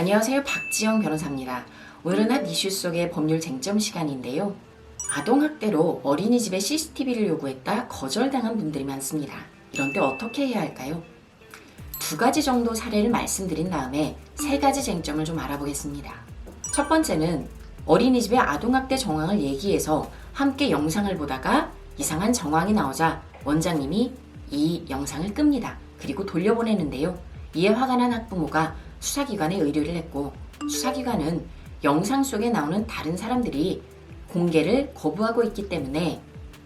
안녕하세요. 박지영 변호사입니다. 오늘은 한 이슈 속의 법률 쟁점 시간인데요. 아동학대로 어린이집에 CCTV를 요구했다 거절당한 분들이 많습니다. 이런 때 어떻게 해야 할까요? 두 가지 정도 사례를 말씀드린 다음에 세 가지 쟁점을 좀 알아보겠습니다. 첫 번째는 어린이집의 아동학대 정황을 얘기해서 함께 영상을 보다가 이상한 정황이 나오자 원장님이 이 영상을 끕니다. 그리고 돌려보내는데요. 이에 화가 난 학부모가 수사기관에 의뢰를 했고 수사기관은 영상 속에 나오는 다른 사람들이 공개를 거부하고 있기 때문에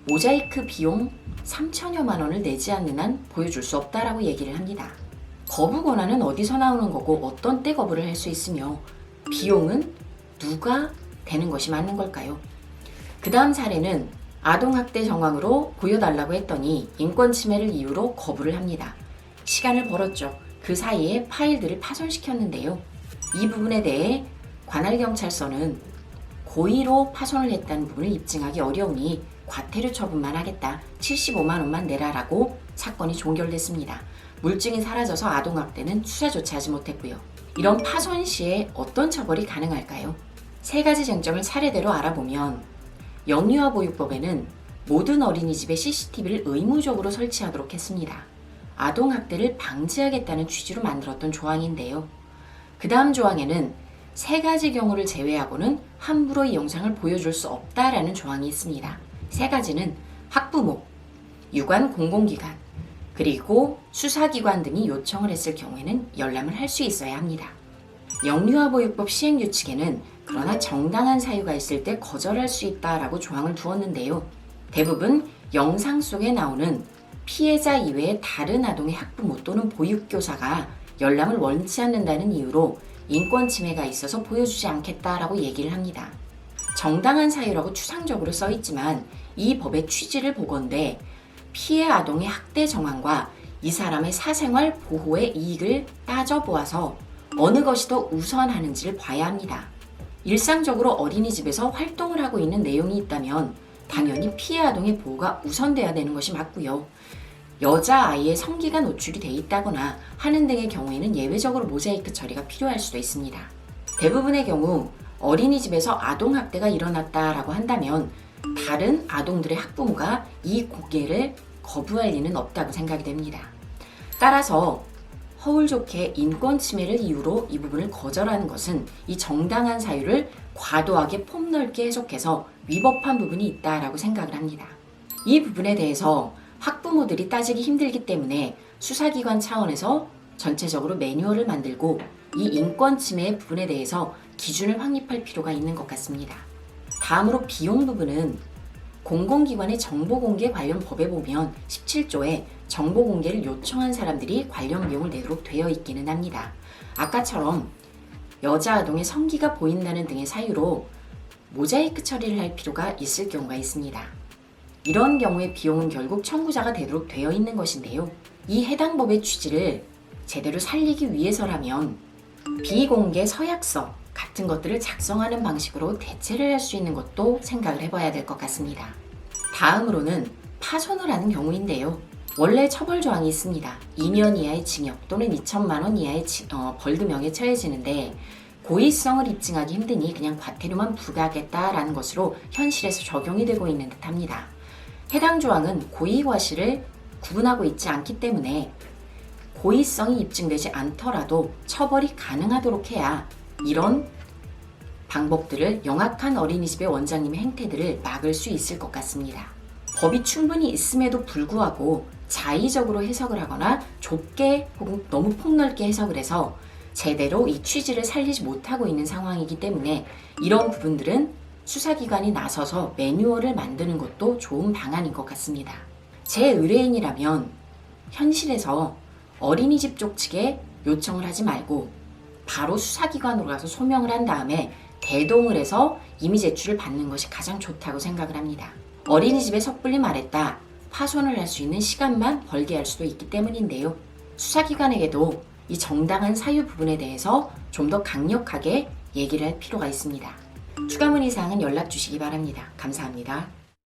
모자이크 비용 3천여만 원을 내지 않는 한 보여줄 수 없다라고 얘기를 합니다. 거부 권한은 어디서 나오는 거고 어떤 때 거부를 할 수 있으며 비용은 누가 되는 것이 맞는 걸까요? 그 다음 사례는 아동학대 정황으로 보여달라고 했더니 인권침해를 이유로 거부를 합니다. 시간을 벌었죠. 그 사이에 파일들을 파손시켰는데요. 이 부분에 대해 관할경찰서는 고의로 파손을 했다는 부분을 입증하기 어려우니 과태료 처분만 하겠다. 75만 원만 내라라고 사건이 종결됐습니다. 물증이 사라져서 아동학대는 수사조차 하지 못했고요. 이런 파손 시에 어떤 처벌이 가능할까요? 세 가지 쟁점을 차례대로 알아보면 영유아보육법에는 모든 어린이집에 CCTV를 의무적으로 설치하도록 했습니다. 아동학대를 방지하겠다는 취지로 만들었던 조항인데요. 그 다음 조항에는 세 가지 경우를 제외하고는 함부로 이 영상을 보여줄 수 없다라는 조항이 있습니다. 세 가지는 학부모, 유관 공공기관, 그리고 수사기관 등이 요청을 했을 경우에는 열람을 할 수 있어야 합니다. 영유아보육법 시행규칙에는 그러나 정당한 사유가 있을 때 거절할 수 있다라고 조항을 두었는데요. 대부분 영상 속에 나오는 피해자 이외의 다른 아동의 학부모 또는 보육교사가 열람을 원치 않는다는 이유로 인권침해가 있어서 보여주지 않겠다라고 얘기를 합니다. 정당한 사유라고 추상적으로 써있지만 이 법의 취지를 보건대 피해 아동의 학대 정황과 이 사람의 사생활 보호의 이익을 따져보아서 어느 것이 더 우선하는지를 봐야 합니다. 일상적으로 어린이집에서 활동을 하고 있는 내용이 있다면 당연히 피해 아동의 보호가 우선돼야 되는 것이 맞고요. 여자아이의 성기가 노출이 돼 있다거나 하는 등의 경우에는 예외적으로 모자이크 처리가 필요할 수도 있습니다. 대부분의 경우 어린이집에서 아동학대가 일어났다라고 한다면 다른 아동들의 학부모가 이 공개를 거부할 리는 없다고 생각이 됩니다. 따라서 허울 좋게 인권침해를 이유로 이 부분을 거절하는 것은 이 정당한 사유를 과도하게 폭넓게 해석해서 위법한 부분이 있다라고 생각을 합니다. 이 부분에 대해서 학부모들이 따지기 힘들기 때문에 수사기관 차원에서 전체적으로 매뉴얼을 만들고 이 인권침해의 부분에 대해서 기준을 확립할 필요가 있는 것 같습니다. 다음으로 비용 부분은 공공기관의 정보공개 관련 법에 보면 17조에 정보공개를 요청한 사람들이 관련 비용을 내도록 되어 있기는 합니다. 아까처럼 여자 아동의 성기가 보인다는 등의 사유로 모자이크 처리를 할 필요가 있을 경우가 있습니다. 이런 경우에 비용은 결국 청구자가 되도록 되어 있는 것인데요. 이 해당 법의 취지를 제대로 살리기 위해서라면 비공개 서약서 같은 것들을 작성하는 방식으로 대체를 할 수 있는 것도 생각을 해봐야 될 것 같습니다. 다음으로는 파손을 하는 경우인데요. 원래 처벌 조항이 있습니다. 2년 이하의 징역 또는 2천만 원 이하의 벌금형에 처해지는데 고의성을 입증하기 힘드니 그냥 과태료만 부과하겠다라는 것으로 현실에서 적용이 되고 있는 듯합니다. 해당 조항은 고의과실을 구분하고 있지 않기 때문에 고의성이 입증되지 않더라도 처벌이 가능하도록 해야 이런 방법들을 영악한 어린이집의 원장님의 행태들을 막을 수 있을 것 같습니다. 법이 충분히 있음에도 불구하고 자의적으로 해석을 하거나 좁게 혹은 너무 폭넓게 해석을 해서 제대로 이 취지를 살리지 못하고 있는 상황이기 때문에 이런 부분들은 수사기관이 나서서 매뉴얼을 만드는 것도 좋은 방안인 것 같습니다. 제 의뢰인이라면 현실에서 어린이집 쪽 측에 요청을 하지 말고 바로 수사기관으로 가서 소명을 한 다음에 대동을 해서 임의 제출을 받는 것이 가장 좋다고 생각을 합니다. 어린이집에 섣불리 말했다 파손을 할 수 있는 시간만 벌게 할 수도 있기 때문인데요. 수사기관에게도 이 정당한 사유 부분에 대해서 좀 더 강력하게 얘기를 할 필요가 있습니다. 추가 문의 사항은 연락 주시기 바랍니다. 감사합니다.